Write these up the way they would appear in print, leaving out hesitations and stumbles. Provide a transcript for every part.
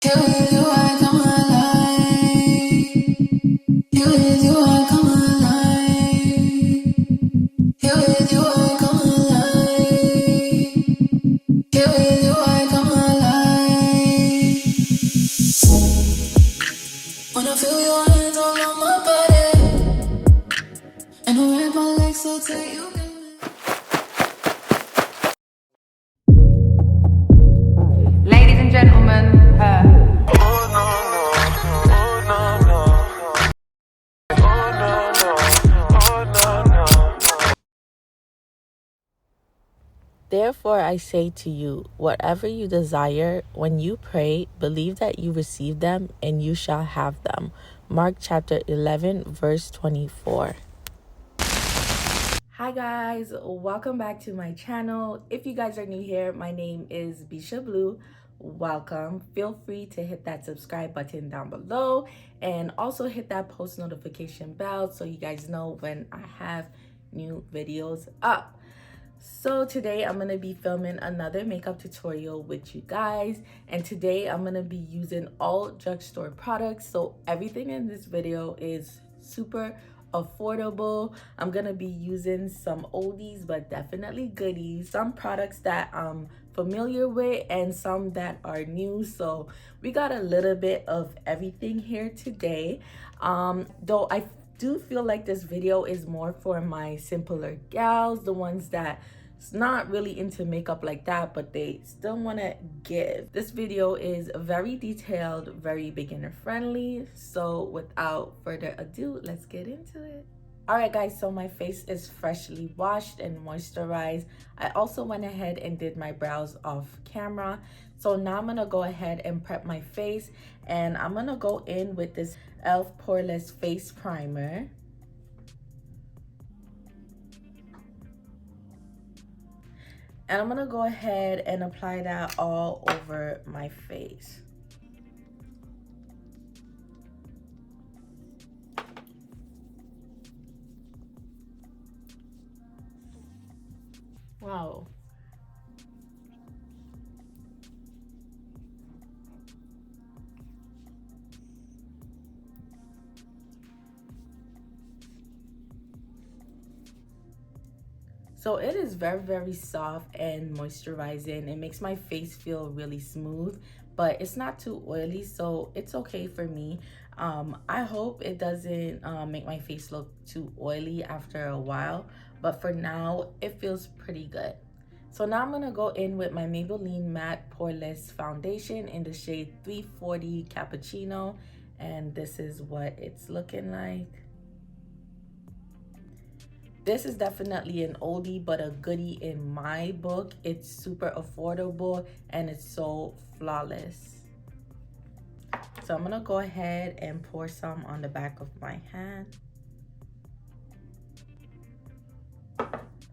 Here with you, I come alive. Here with you, I come alive. Here with you, I come alive. Here with you, I come alive. When I feel your hands all on my body, and I wrap my legs so tight you can. Ladies and gentlemen, her. Therefore, I say to you, whatever you desire, when you pray, believe that you receive them and you shall have them. Mark chapter 11, verse 24. Hi guys, welcome back to my channel. If you guys are new here, my name is Bisha Blue. Welcome. Feel free to hit that subscribe button down below and also hit that post notification bell so you guys know when I have new videos up. So today I'm going to be filming another makeup tutorial with you guys, and today I'm going to be using all drugstore products. So everything in this video is super affordable. I'm going to be using some oldies but definitely goodies, some products that I'm familiar with and some that are new. So we got a little bit of everything here today. Though I do feel like this video is more for my simpler gals, the ones that it's not really into makeup like that, but they still want to give. This video is very detailed, very beginner friendly. So without further ado, let's get into it. Alright guys, so my face is freshly washed and moisturized. I also went ahead and did my brows off camera. So now I'm going to go ahead and prep my face, and I'm going to go in with this e.l.f. Poreless Face Primer. And I'm going to go ahead and apply that all over my face. Wow. So it is very soft and moisturizing. It makes my face feel really smooth, but it's not too oily, so it's okay for me. I hope it doesn't make my face look too oily after a while, but for now it feels pretty good. So now I'm gonna go in with my Maybelline Matte Poreless Foundation in the shade 340 Cappuccino, and this is what it's looking like. This is definitely an oldie but a goodie in my book. It's super affordable and it's so flawless. So I'm gonna go ahead and pour some on the back of my hand.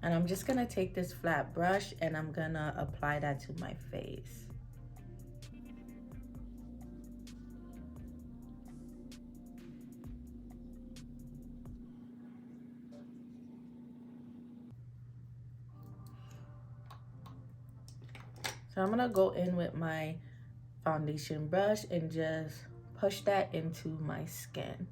And I'm just gonna take this flat brush and I'm gonna apply that to my face. So I'm gonna go in with my foundation brush and just push that into my skin.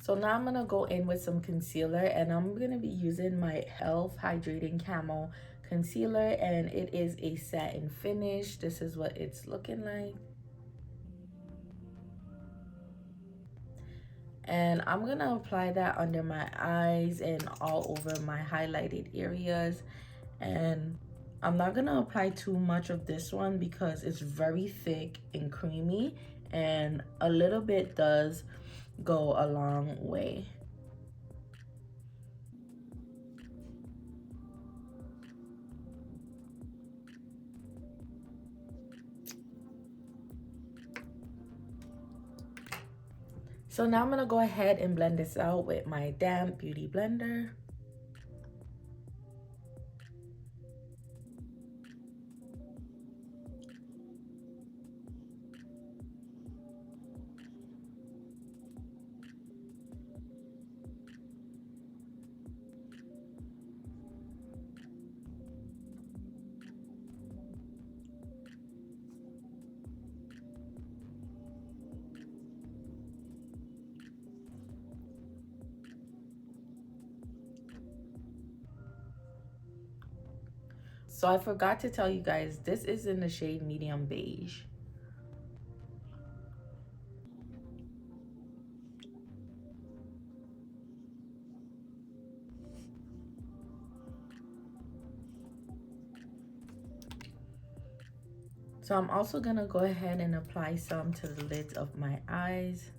So now I'm gonna go in with some concealer, and I'm gonna be using my e.l.f. Hydrating Camo concealer, and it is a satin finish. This is what it's looking like. And I'm gonna apply that under my eyes and all over my highlighted areas. And I'm not gonna apply too much of this one because it's very thick and creamy, and a little bit does go a long way. So now I'm gonna go ahead and blend this out with my damp beauty blender. So I forgot to tell you guys, this is in the shade medium beige. So I'm also gonna go ahead and apply some to the lids of my eyes.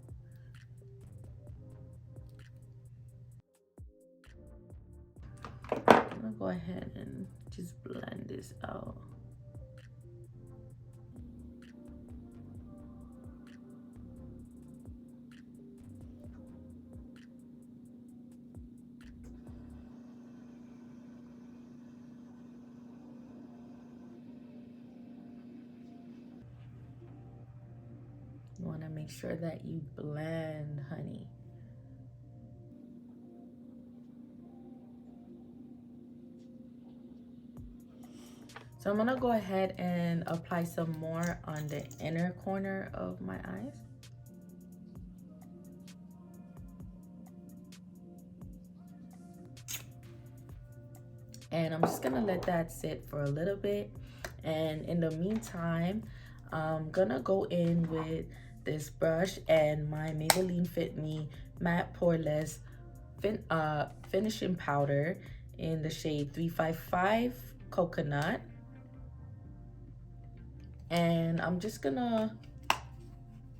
I'm gonna go ahead and just blend this out. You want to make sure that you blend, honey. So I'm going to go ahead and apply some more on the inner corner of my eyes. And I'm just going to let that sit for a little bit. And in the meantime, I'm going to go in with this brush and my Maybelline Fit Me Matte Poreless finishing powder in the shade 355 Coconut. And I'm just gonna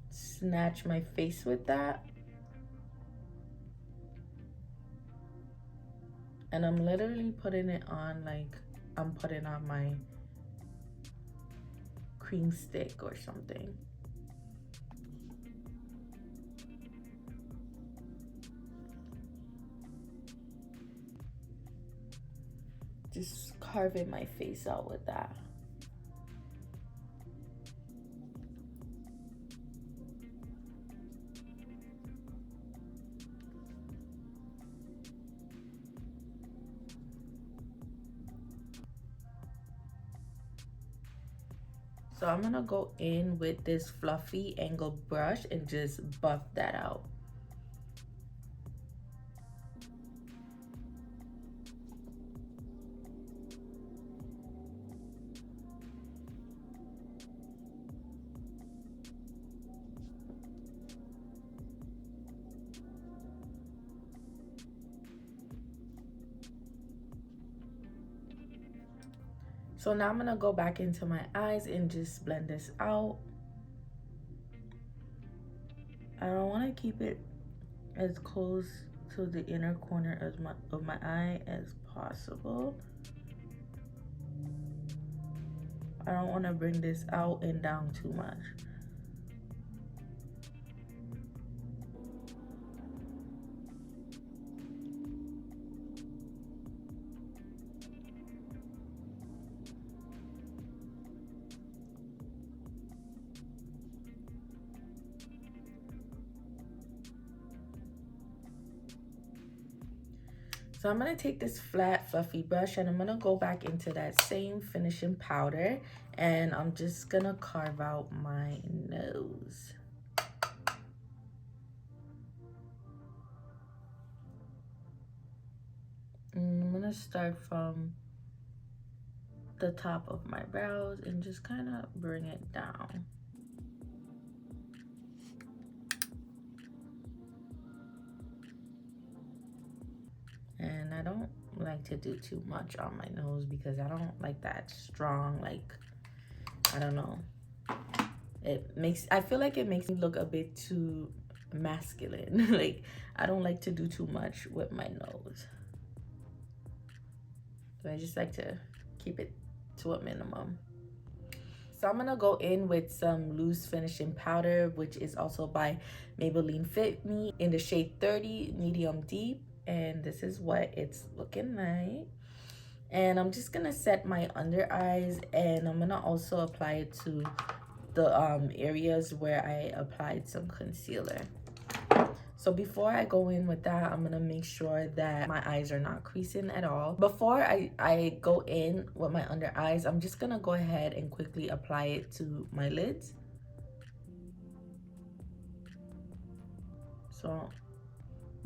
snatch my face with that. And I'm literally putting it on like I'm putting on my cream stick or something. Just carving my face out with that. So I'm gonna go in with this fluffy angled brush and just buff that out. So now I'm gonna go back into my eyes and just blend this out. I don't wanna keep it as close to the inner corner of my eye as possible. I don't wanna bring this out and down too much. So I'm gonna take this flat fluffy brush and I'm gonna go back into that same finishing powder and I'm just gonna carve out my nose. And I'm gonna start from the top of my brows and just kind of bring it down. And I don't like to do too much on my nose because I don't like that strong, like, I don't know. I feel like it makes me look a bit too masculine. Like, I don't like to do too much with my nose. So I just like to keep it to a minimum. So I'm gonna go in with some loose finishing powder, which is also by Maybelline Fit Me in the shade 30 medium deep, and this is what it's looking like. And I'm just gonna set my under eyes, and I'm gonna also apply it to the areas where I applied some concealer. So before I go in with that, I'm gonna make sure that my eyes are not creasing at all. Before I go in with my under eyes, I'm just gonna go ahead and quickly apply it to my lids. So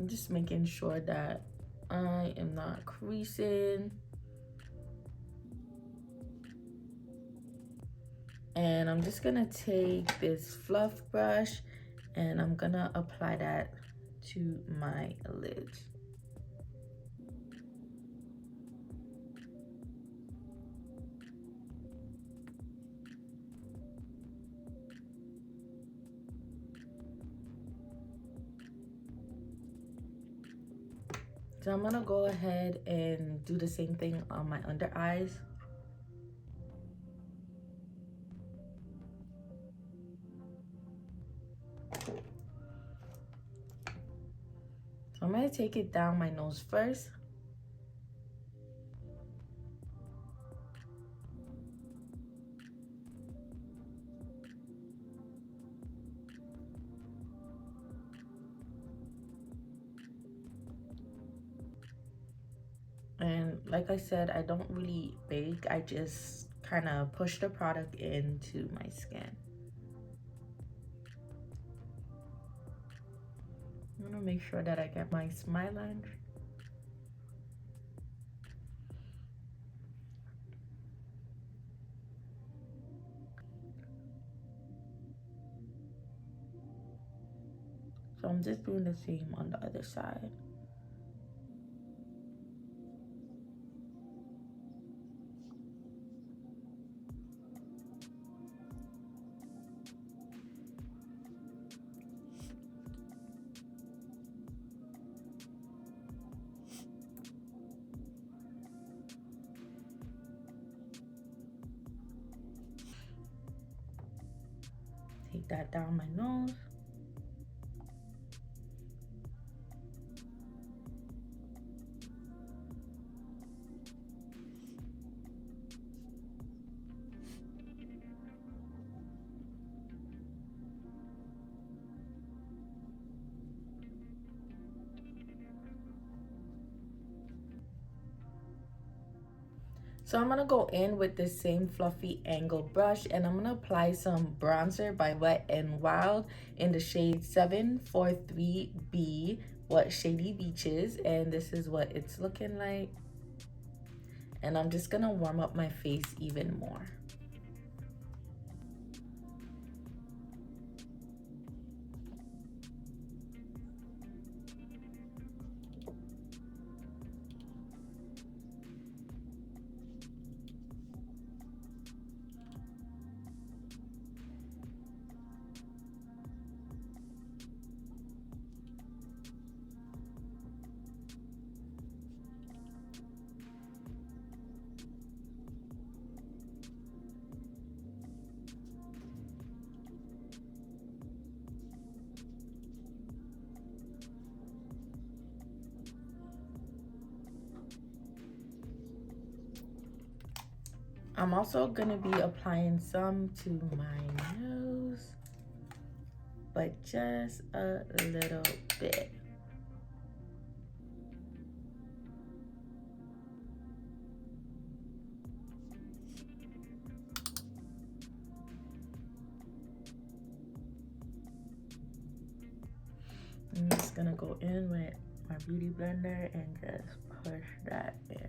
I'm just making sure that I am not creasing. And I'm just gonna take this fluff brush and I'm gonna apply that to my lids. So I'm gonna go ahead and do the same thing on my under eyes. So I'm gonna take it down my nose first. And like I said, I don't really bake. I just kind of push the product into my skin. I'm gonna make sure that I get my smile line. So I'm just doing the same on the other side. Take that down my nose. So I'm gonna go in with the same fluffy angled brush and I'm gonna apply some bronzer by Wet n Wild in the shade 743B, What Shady Beaches, and this is what it's looking like. And I'm just gonna warm up my face even more. I'm also gonna be applying some to my nose, but just a little bit. I'm just gonna go in with my beauty blender and just push that in.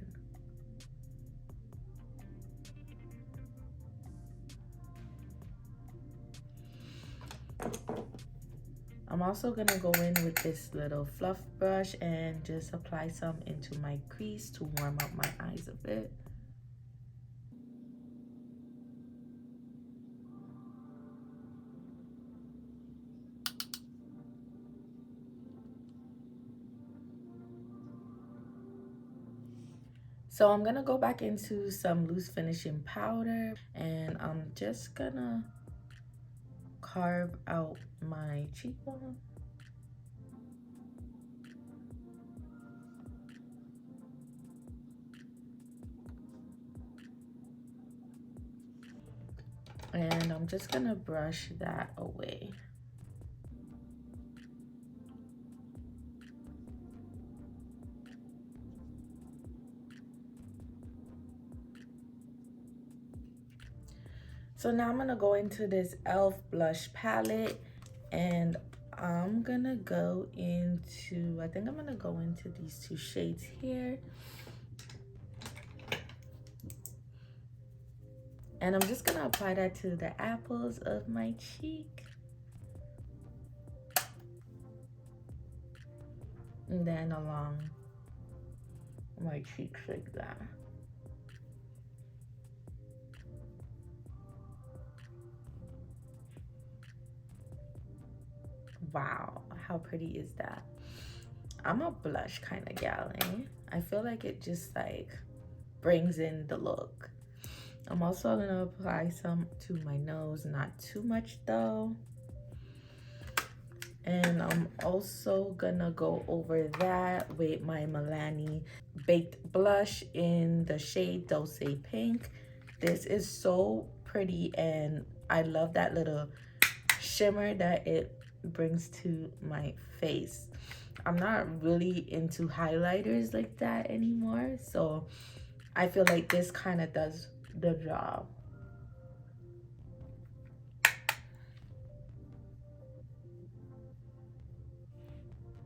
I'm also gonna go in with this little fluff brush and just apply some into my crease to warm up my eyes a bit. So I'm gonna go back into some loose finishing powder, and I'm just gonna carve out my cheekbone. And I'm just gonna brush that away. So now I'm gonna go into this e.l.f. blush palette, and I'm gonna go into, I think I'm gonna go into these two shades here. And I'm just gonna apply that to the apples of my cheek. And then along my cheeks like that. Wow, how pretty is that? I'm a blush kind of gal, eh? I feel like it just like brings in the look. I'm also gonna apply some to my nose, not too much though. And I'm also gonna go over that with my Milani Baked Blush in the shade Dulce Pink. This is so pretty, and I love that little shimmer that it brings to my face. I'm not really into highlighters like that anymore, so I feel like this kind of does the job.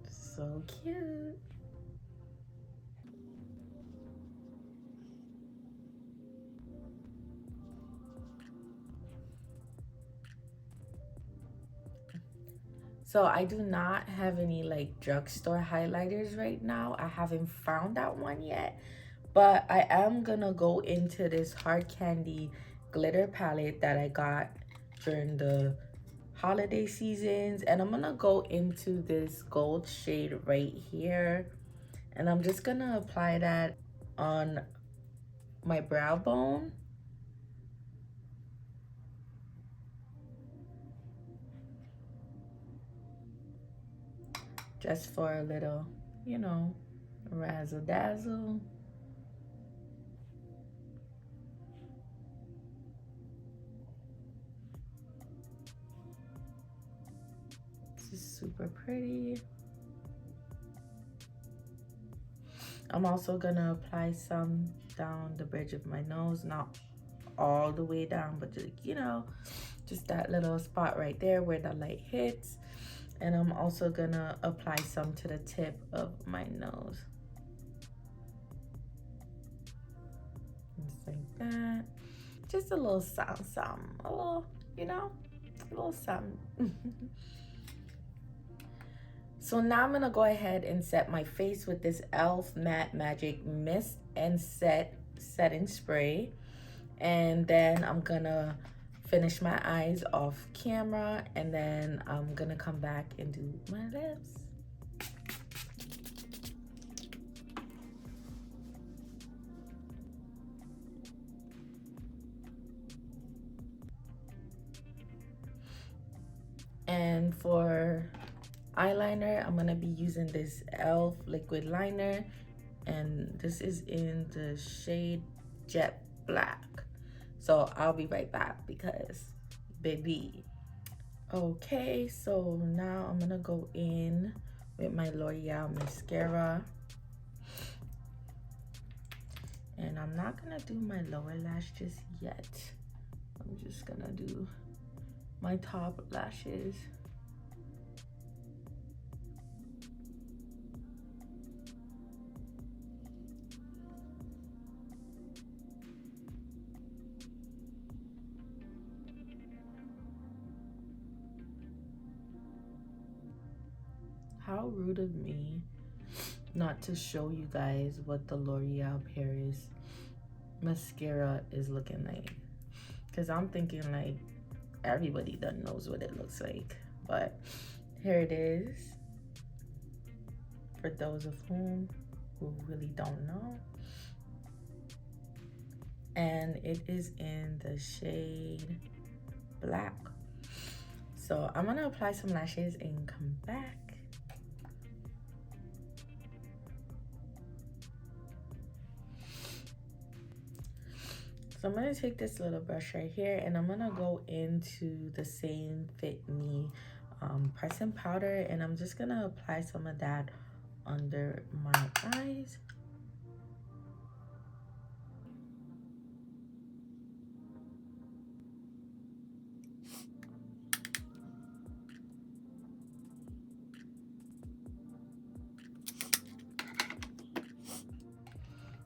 So cute. So I do not have any like drugstore highlighters right now. I haven't found that one yet, but I am gonna go into this Hard Candy glitter palette that I got during the holiday seasons, and I'm gonna go into this gold shade right here, and I'm just gonna apply that on my brow bone. Just for a little, you know, razzle dazzle. This is super pretty. I'm also gonna apply some down the bridge of my nose, not all the way down, but just, you know, just that little spot right there where the light hits. And I'm also gonna apply some to the tip of my nose. Just like that. Just a little something, a little, you know, a little something. So now I'm gonna go ahead and set my face with this e.l.f. Matte Magic Mist and Setting Spray. And then I'm gonna finish my eyes off camera, and then I'm gonna come back and do my lips. And for eyeliner, I'm gonna be using this e.l.f. liquid liner, and this is in the shade Jet Black. So I'll be right back because baby. Okay, so now I'm gonna go in with my L'Oreal mascara, and I'm not gonna do my lower lash just yet. I'm just gonna do my top lashes. How rude of me not to show you guys what the L'Oreal Paris mascara is looking like, because I'm thinking like everybody that knows what it looks like, but here it is for those of whom who really don't know. and it is in the shade Black. So I'm gonna apply some lashes and come back. So I'm gonna take this little brush right here and I'm gonna go into the same Fit Me pressing powder, and I'm just gonna apply some of that under my eyes.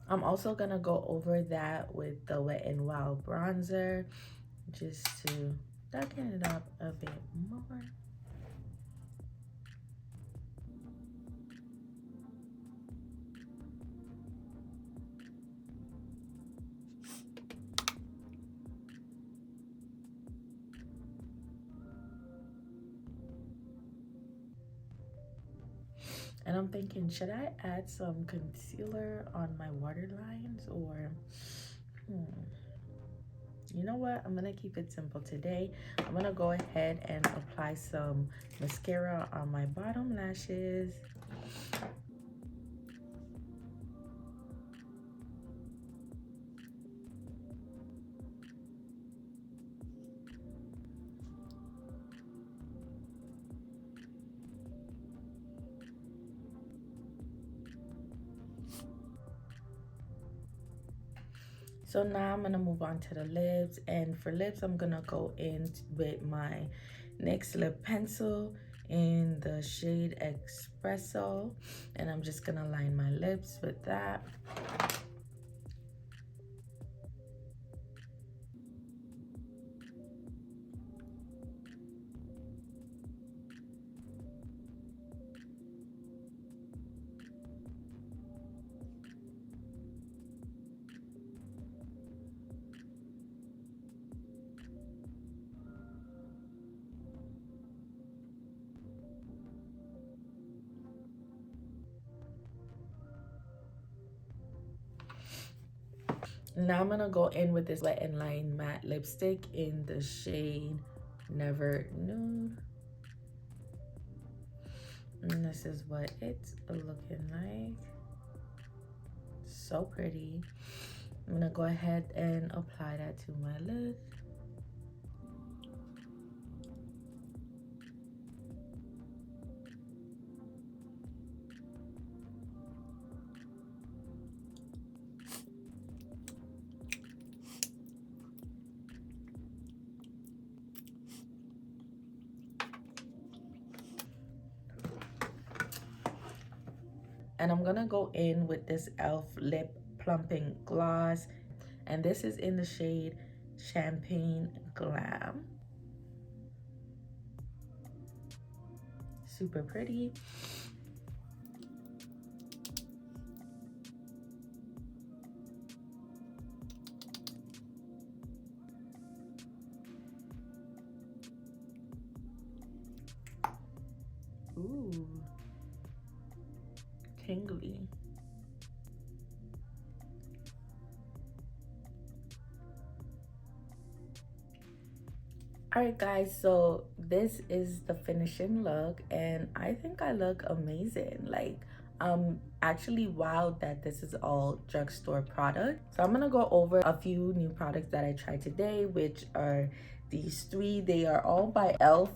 I'm also gonna go over that with the Wet n Wild bronzer just to darken it up a bit more. And I'm thinking, should I add some concealer on my waterlines, or you know what? I'm gonna keep it simple today. I'm gonna go ahead and apply some mascara on my bottom lashes. So now I'm gonna move on to the lips, and for lips I'm gonna go in with my NYX lip pencil in the shade Expresso, and I'm just gonna line my lips with that. Now I'm gonna go in with this Wet n Line matte lipstick in the shade Never Nude. And this is what it's looking like. So pretty. I'm gonna go ahead and apply that to my lid. And I'm gonna go in with this e.l.f. Lip Plumping Gloss, and this is in the shade Champagne Glam. Super pretty. Ooh, tingly. Alright guys, so this is the finishing look, and I think I look amazing. Like, I'm actually wowed that this is all drugstore product. So I'm gonna go over a few new products that I tried today, which are these three. They are all by e.l.f.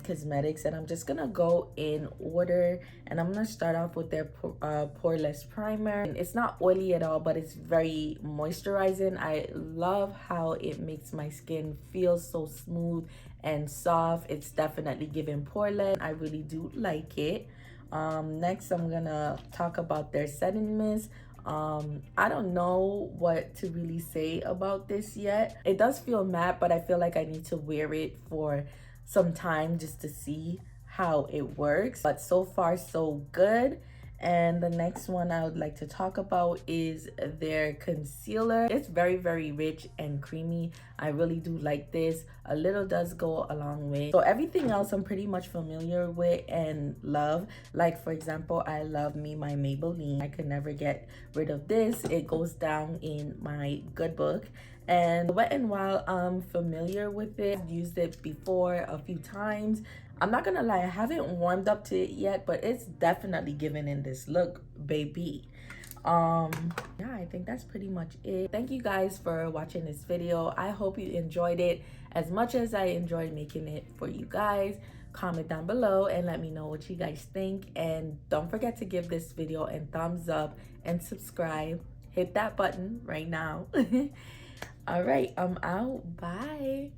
Cosmetics, and I'm just gonna go in order, and I'm gonna start off with their Poreless primer. It's not oily at all, but it's very moisturizing. I love how it makes my skin feel so smooth and soft. It's definitely giving Poreless. I really do like it. Next I'm gonna talk about their setting mist. I don't know what to really say about this yet. It does feel matte, but I feel like I need to wear it for some time just to see how it works, but so far so good. And the next one I would like to talk about is their concealer. It's very rich and creamy. I really do like this. A little does go a long way. So everything else I'm pretty much familiar with and love. Like for example, I love my Maybelline. I could never get rid of this. It goes down in my good book. And Wet n Wild, I'm familiar with it. I've used it before a few times. I'm not gonna lie, I haven't warmed up to it yet, but it's definitely giving in this look, baby. Yeah, I think that's pretty much it. Thank you guys for watching this video. I hope you enjoyed it as much as I enjoyed making it for you guys. Comment down below and let me know what you guys think, and don't forget to give this video a thumbs up and subscribe. Hit that button right now. All right, I'm out. Bye.